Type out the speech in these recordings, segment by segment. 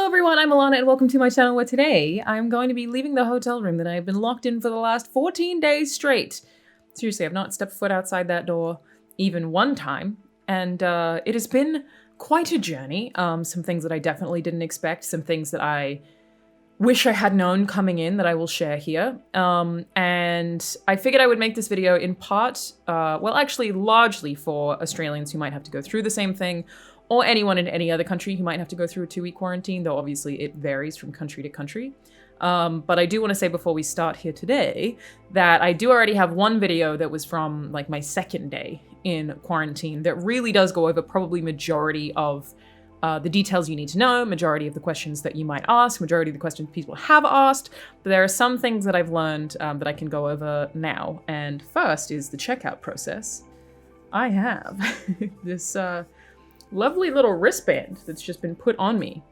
everyone, I'm Alanah and welcome to my channel where today I'm going to be leaving the hotel room that I've been locked in for the last 14 days straight. Seriously, I've not stepped foot outside that door even one time, and it has been quite a journey. Some things that I definitely didn't expect, some things that I wish I had known coming in that I will share here. And I figured I would make this video in part, well actually largely for Australians who might have to go through the same thing, or anyone in any other country who might have to go through a 2-week quarantine, though obviously it varies from country to country. But I do want to say before we start here today that I do already have one video that was from like my second day in quarantine that really does go over probably majority of the details you need to know, majority of the questions that you might ask, majority of the questions people have asked. But there are some things that I've learned that I can go over now. And first is the checkout process. I have this lovely little wristband that's just been put on me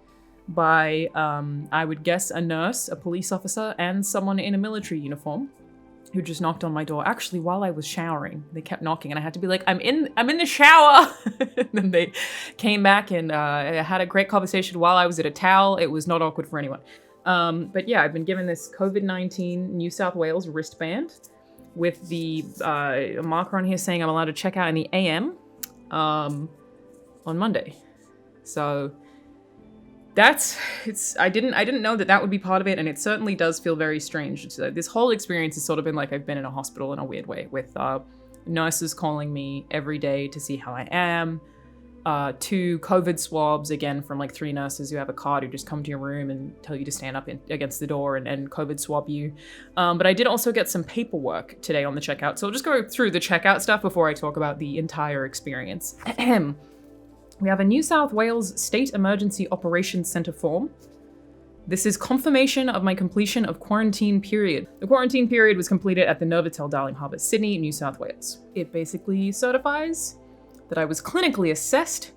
by, I would guess, a nurse, a police officer, and someone in a military uniform who just knocked on my door. Actually, while I was showering, they kept knocking and I had to be like, I'm in the shower. And then they came back and had a great conversation while I was at a towel. It was not awkward for anyone. But yeah, I've been given this COVID-19 New South Wales wristband with the marker on here saying I'm allowed to check out in the AM on Monday. So I didn't know that would be part of it, and it certainly does feel very strange. So this whole experience has sort of been like I've been in a hospital in a weird way, with nurses calling me every day to see how I am, 2 COVID swabs, again, from like 3 nurses who have a card who just come to your room and tell you to stand up against the door and COVID swab you. But I did also get some paperwork today on the checkout, so I'll just go through the checkout stuff before I talk about the entire experience. We have a New South Wales State Emergency Operations Centre form. This is confirmation of my completion of quarantine period. The quarantine period was completed at the Novotel Darling Harbour, Sydney, New South Wales. It basically certifies that I was clinically assessed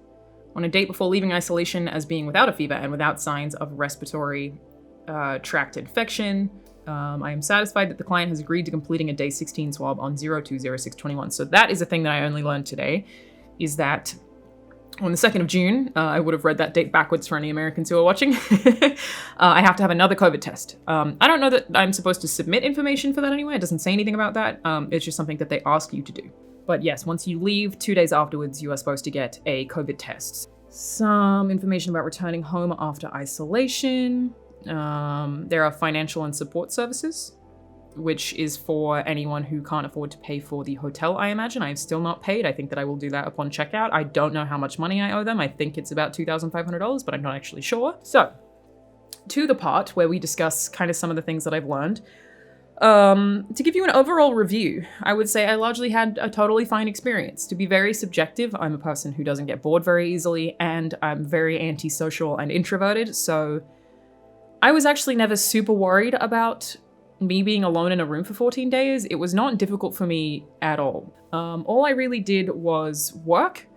on a date before leaving isolation as being without a fever and without signs of respiratory tract infection. I am satisfied that the client has agreed to completing a day 16 swab on 02/06/21. So that is a thing that I only learned today, is that on the 2nd of June, I would have read that date backwards for any Americans who are watching, I have to have another COVID test. I don't know that I'm supposed to submit information for that anyway. It doesn't say anything about that. It's just something that they ask you to do. But yes, once you leave, 2 days afterwards, you are supposed to get a COVID test. Some information about returning home after isolation. There are financial and support services, which is for anyone who can't afford to pay for the hotel, I imagine. I have still not paid. I think that I will do that upon checkout. I don't know how much money I owe them. I think it's about $2,500, but I'm not actually sure. So, to the part where we discuss kind of some of the things that I've learned. To give you an overall review, I would say I largely had a totally fine experience. To be very subjective, I'm a person who doesn't get bored very easily, and I'm very antisocial and introverted, so I was actually never super worried about me being alone in a room for 14 days. It was not difficult for me at all. All I really did was work,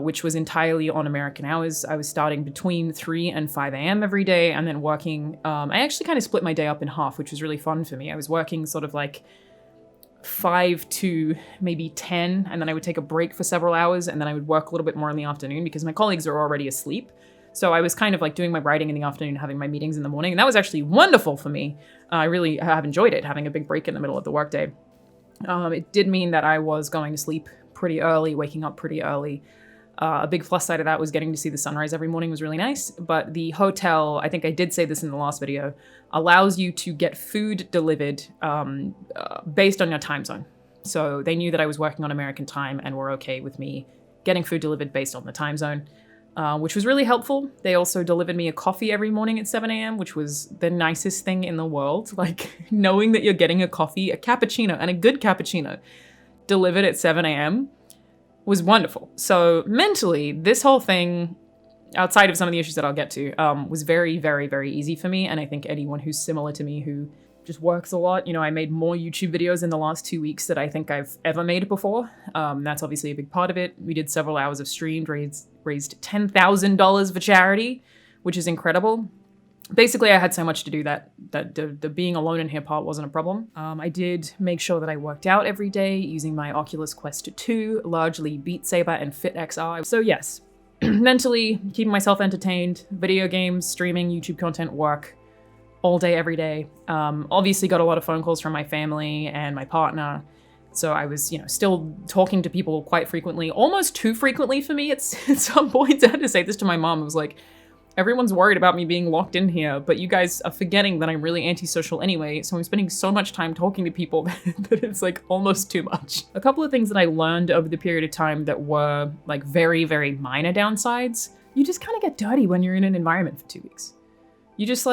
which was entirely on American hours. I was starting between 3 and 5 a.m. every day and then working. I actually kind of split my day up in half, which was really fun for me. I was working sort of like 5 to maybe 10, and then I would take a break for several hours, and then I would work a little bit more in the afternoon because my colleagues are already asleep. So I was kind of like doing my writing in the afternoon, having my meetings in the morning, and that was actually wonderful for me. I really have enjoyed it, having a big break in the middle of the workday. It did mean that I was going to sleep pretty early, waking up pretty early. A big plus side of that was getting to see the sunrise every morning was really nice, but the hotel, I think I did say this in the last video, allows you to get food delivered based on your time zone. So they knew that I was working on American time and were okay with me getting food delivered based on the time zone. Which was really helpful. They also delivered me a coffee every morning at 7 a.m., which was the nicest thing in the world. Like, knowing that you're getting a coffee, a cappuccino, and a good cappuccino delivered at 7 a.m. was wonderful. So mentally, this whole thing, outside of some of the issues that I'll get to, was very, very, very easy for me. And I think anyone who's similar to me who just works a lot, you know, I made more YouTube videos in the last 2 weeks than I think I've ever made before. That's obviously a big part of it. We did several hours of streamed, raised $10,000 for charity, which is incredible. Basically, I had so much to do that the being alone in here part wasn't a problem. I did make sure that I worked out every day using my Oculus Quest 2, largely Beat Saber and Fit XR. So yes, mentally keeping myself entertained, video games, streaming, YouTube content, work, all day, every day. Obviously got a lot of phone calls from my family and my partner. So I was, still talking to people quite frequently, almost too frequently for me at some points. I had to say this to my mom. I was like, everyone's worried about me being locked in here, but you guys are forgetting that I'm really antisocial anyway, so I'm spending so much time talking to people that it's like almost too much. A couple of things that I learned over the period of time that were like very, very minor downsides. You just kind of get dirty when you're in an environment for 2 weeks. You just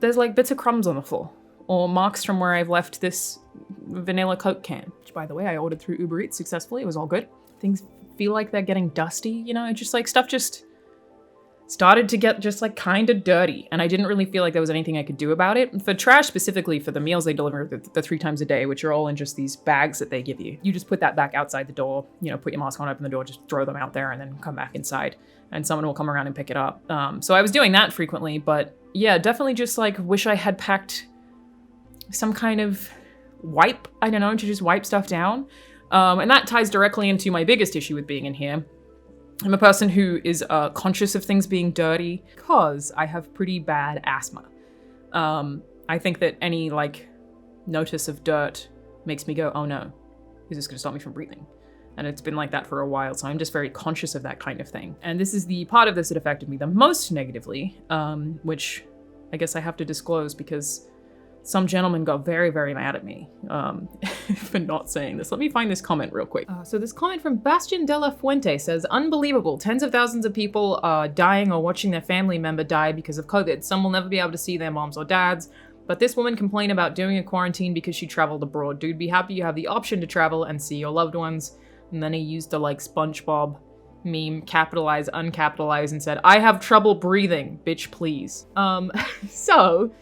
there's like bits of crumbs on the floor, or marks from where I've left this vanilla Coke can, which by the way, I ordered through Uber Eats successfully. It was all good. Things feel like they're getting dusty, just like stuff just started to get just like kind of dirty, and I didn't really feel like there was anything I could do about it. For trash specifically, for the meals they deliver the 3 times a day, which are all in just these bags that they give you, you just put that back outside the door, put your mask on, open the door, just throw them out there, and then come back inside, and someone will come around and pick it up. So I was doing that frequently, but yeah, definitely just like wish I had packed some kind of wipe, I don't know, to just wipe stuff down. And that ties directly into my biggest issue with being in here. I'm a person who is conscious of things being dirty because I have pretty bad asthma. I think that any notice of dirt makes me go, oh no, is this going to stop me from breathing? And it's been like that for a while, so I'm just very conscious of that kind of thing. And this is the part of this that affected me the most negatively, which I guess I have to disclose because some gentleman got very, very mad at me for not saying this. Let me find this comment real quick. So this comment from Bastian de la Fuente says, unbelievable. Tens of thousands of people are dying or watching their family member die because of COVID. Some will never be able to see their moms or dads. But this woman complained about doing a quarantine because she traveled abroad. Dude, be happy you have the option to travel and see your loved ones. And then he used the SpongeBob meme, capitalize, uncapitalize, and said, I have trouble breathing, bitch, please. So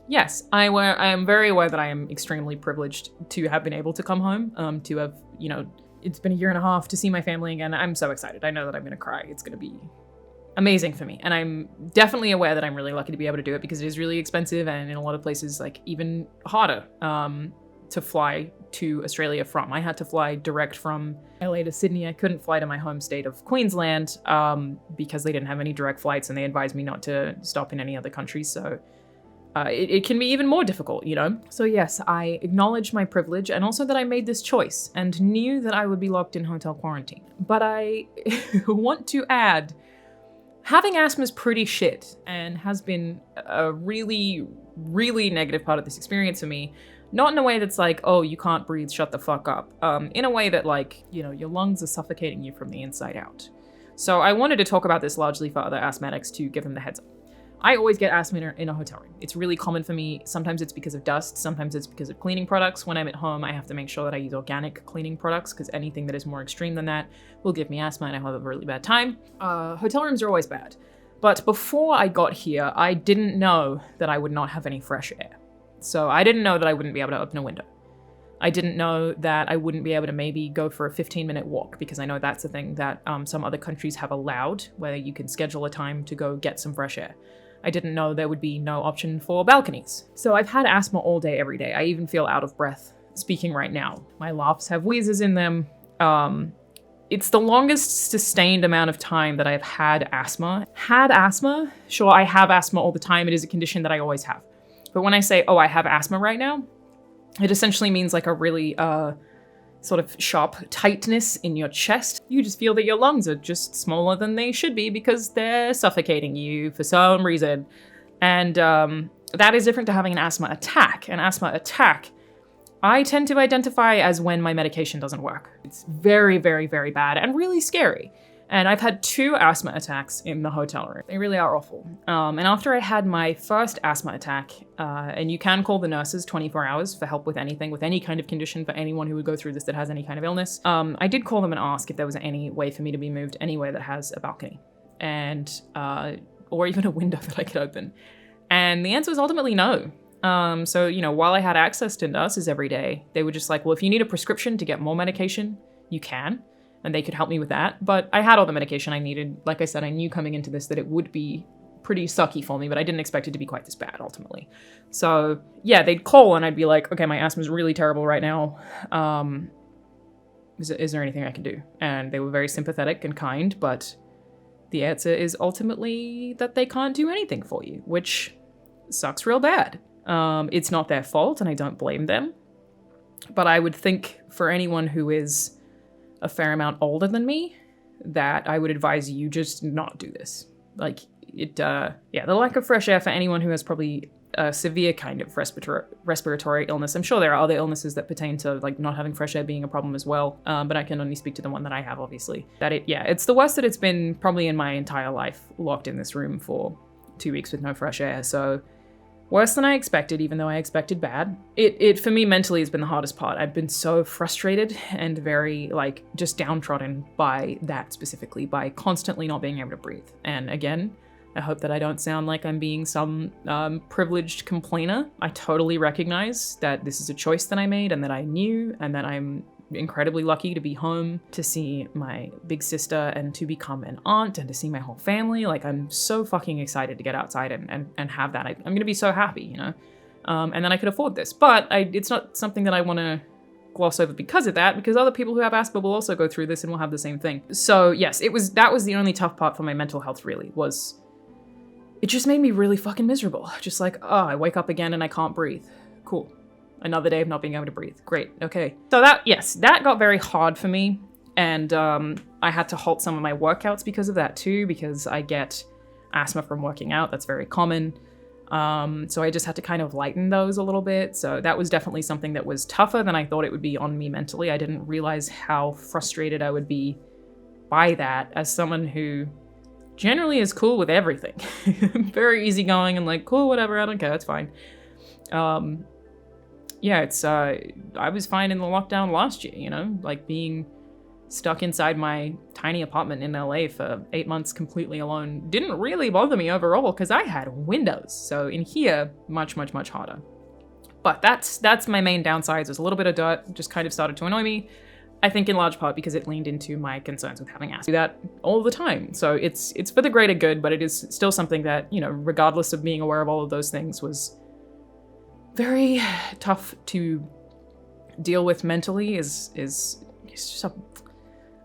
yes, I am very aware that I am extremely privileged to have been able to come home, to have, it's been a year and a half to see my family again. I'm so excited. I know that I'm going to cry. It's going to be amazing for me. And I'm definitely aware that I'm really lucky to be able to do it because it is really expensive and in a lot of places, even harder to fly to Australia from. I had to fly direct from LA to Sydney. I couldn't fly to my home state of Queensland because they didn't have any direct flights and they advised me not to stop in any other countries. So it can be even more difficult, So yes, I acknowledge my privilege and also that I made this choice and knew that I would be locked in hotel quarantine. But I want to add, having asthma is pretty shit and has been a really, really negative part of this experience for me. Not in a way that's like, oh, you can't breathe, shut the fuck up. In a way that your lungs are suffocating you from the inside out. So I wanted to talk about this largely for other asthmatics to give them the heads up. I always get asthma in a hotel room. It's really common for me. Sometimes it's because of dust. Sometimes it's because of cleaning products. When I'm at home, I have to make sure that I use organic cleaning products because anything that is more extreme than that will give me asthma and I'll have a really bad time. Hotel rooms are always bad. But before I got here, I didn't know that I would not have any fresh air. So I didn't know that I wouldn't be able to open a window. I didn't know that I wouldn't be able to maybe go for a 15-minute walk because I know that's a thing that some other countries have allowed where you can schedule a time to go get some fresh air. I didn't know there would be no option for balconies. So I've had asthma all day, every day. I even feel out of breath speaking right now. My laughs have wheezes in them. It's the longest sustained amount of time that I've had asthma. Had asthma? Sure, I have asthma all the time. It is a condition that I always have. But when I say, oh, I have asthma right now, it essentially means like a really sort of sharp tightness in your chest. You just feel that your lungs are just smaller than they should be because they're suffocating you for some reason. And that is different to having an asthma attack. An asthma attack, I tend to identify as when my medication doesn't work. It's very, very, very bad and really scary. And I've had 2 asthma attacks in the hotel room. They really are awful. And after I had my first asthma attack, and you can call the nurses 24 hours for help with anything, with any kind of condition for anyone who would go through this that has any kind of illness. I did call them and ask if there was any way for me to be moved anywhere that has a balcony and or even a window that I could open. And the answer was ultimately no. So, while I had access to nurses every day, they were just like, well, if you need a prescription to get more medication, you can. And they could help me with that. But I had all the medication I needed. Like I said, I knew coming into this that it would be pretty sucky for me, but I didn't expect it to be quite this bad ultimately. So yeah, they'd call and I'd be like, okay, my asthma's really terrible right now. Is there anything I can do? And they were very sympathetic and kind, but The answer is ultimately that they can't do anything for you, which sucks real bad. It's not their fault, and I don't blame them. But I would think for anyone who is a fair amount older than me, that I would advise you just not do this. Like, the lack of fresh air for anyone who has probably a severe kind of respiratory illness. I'm sure there are other illnesses that pertain to like not having fresh air being a problem as well, but I can only speak to the one that I have, obviously. It's the worst that it's been probably in my entire life, locked in this room for 2 weeks with no fresh air. So worse than I expected, even though I expected bad. It for me mentally has been the hardest part. I've been so frustrated and very like just downtrodden by that specifically, by constantly not being able to breathe. And again, I hope that I don't sound like I'm being some privileged complainer. I totally recognize that this is a choice that I made and that I knew, and that I'm incredibly lucky to be home to see my big sister and to become an aunt and to see my whole family. Like, I'm so fucking excited to get outside and have that. I'm gonna be so happy, you know? And then I could afford this. But it's not something that I want to gloss over because of that, because other people who have asthma will also go through this and will have the same thing. So yes, that was the only tough part for my mental health, really, was it just made me really fucking miserable. Just like, oh, I wake up again and I can't breathe. Cool. Another day of not being able to breathe. Great. Okay. So that got very hard for me. And I had to halt some of my workouts because of that too, because I get asthma from working out. That's very common. So I just had to kind of lighten those a little bit. So that was definitely something that was tougher than I thought it would be on me mentally. I didn't realize how frustrated I would be by that as someone who generally is cool with everything. Very easygoing and like, cool, whatever, I don't care, it's fine. I was fine in the lockdown last year, you know, like being stuck inside my tiny apartment in LA for 8 months completely alone didn't really bother me overall because I had windows. So in here, much, much, much harder. But that's my main downsides. There's a little bit of dirt, just kind of started to annoy me. I think in large part because it leaned into my concerns with having asthma. I do that all the time. So it's for the greater good, but it is still something that, you know, regardless of being aware of all of those things, was very tough to deal with mentally. It's just a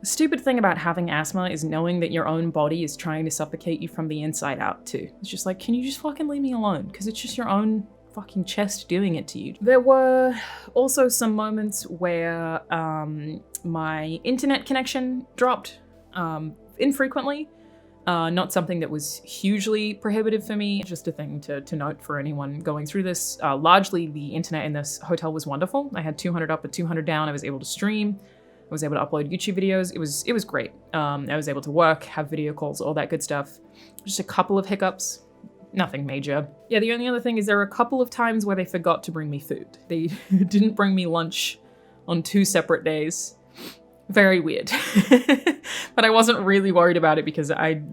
stupid thing about having asthma is knowing that your own body is trying to suffocate you from the inside out too. It's just like, can you just fucking leave me alone? Because it's just your own fucking chest doing it to you. There were also some moments where my internet connection dropped infrequently. Not something that was hugely prohibitive for me, just a thing to note for anyone going through this. Largely, the internet in this hotel was wonderful. I had 200 up and 200 down. I was able to stream. I was able to upload YouTube videos. It was great. I was able to work, have video calls, all that good stuff. Just a couple of hiccups. Nothing major. Yeah, the only other thing is there were a couple of times where they forgot to bring me food. They didn't bring me lunch on 2 separate days. Very weird. But I wasn't really worried about it because I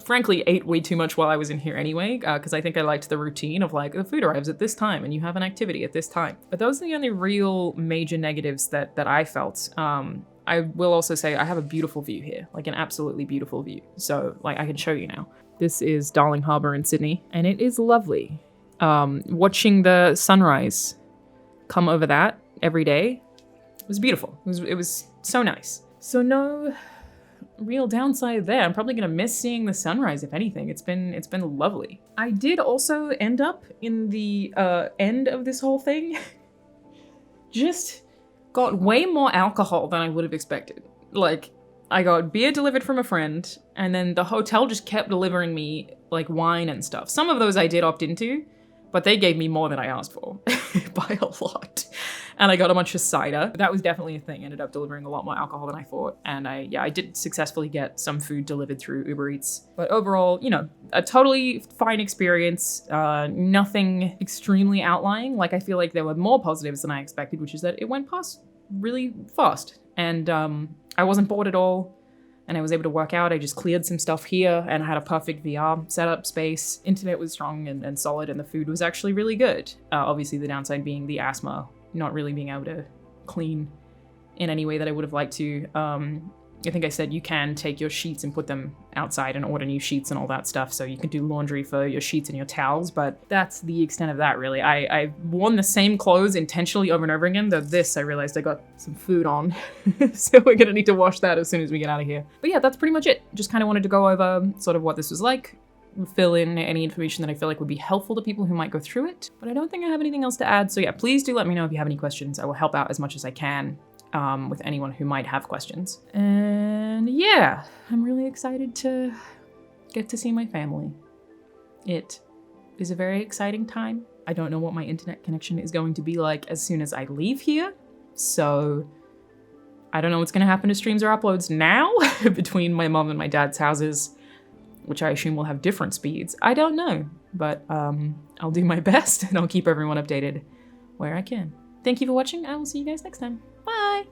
frankly ate way too much while I was in here anyway, because I think I liked the routine of like, the food arrives at this time and you have an activity at this time. But those are the only real major negatives that I felt. I will also say I have a beautiful view here, like an absolutely beautiful view. So like I can show you now. This is Darling Harbour in Sydney, and it is lovely. Watching the sunrise come over that every day was beautiful. It was so nice. So no real downside there. I'm probably gonna miss seeing the sunrise, if anything. It's been lovely. I did also end up in the end of this whole thing. Just got way more alcohol than I would have expected. Like, I got beer delivered from a friend, and then the hotel just kept delivering me like wine and stuff. Some of those I did opt into, but they gave me more than I asked for by a lot. And I got a bunch of cider. That was definitely a thing. Ended up delivering a lot more alcohol than I thought. And I did successfully get some food delivered through Uber Eats. But overall, you know, a totally fine experience. Nothing extremely outlying. Like, I feel like there were more positives than I expected, which is that it went past really fast. And I wasn't bored at all. And I was able to work out. I just cleared some stuff here and I had a perfect VR setup space. Internet was strong and solid, and the food was actually really good. Obviously the downside being the asthma, not really being able to clean in any way that I would have liked to. I think I said you can take your sheets and put them outside and order new sheets and all that stuff. So you can do laundry for your sheets and your towels, but that's the extent of that, really. I've worn the same clothes intentionally over and over again, though this, I realized I got some food on. So we're gonna need to wash that as soon as we get out of here. But yeah, that's pretty much it. Just kind of wanted to go over sort of what this was like, fill in any information that I feel like would be helpful to people who might go through it. But I don't think I have anything else to add. So yeah, please do let me know if you have any questions. I will help out as much as I can. With anyone who might have questions. And yeah, I'm really excited to get to see my family. It is a very exciting time. I don't know what my internet connection is going to be like as soon as I leave here. So I don't know what's going to happen to streams or uploads now between my mom and my dad's houses, which I assume will have different speeds. I don't know, but I'll do my best and I'll keep everyone updated where I can. Thank you for watching. I will see you guys next time. Bye!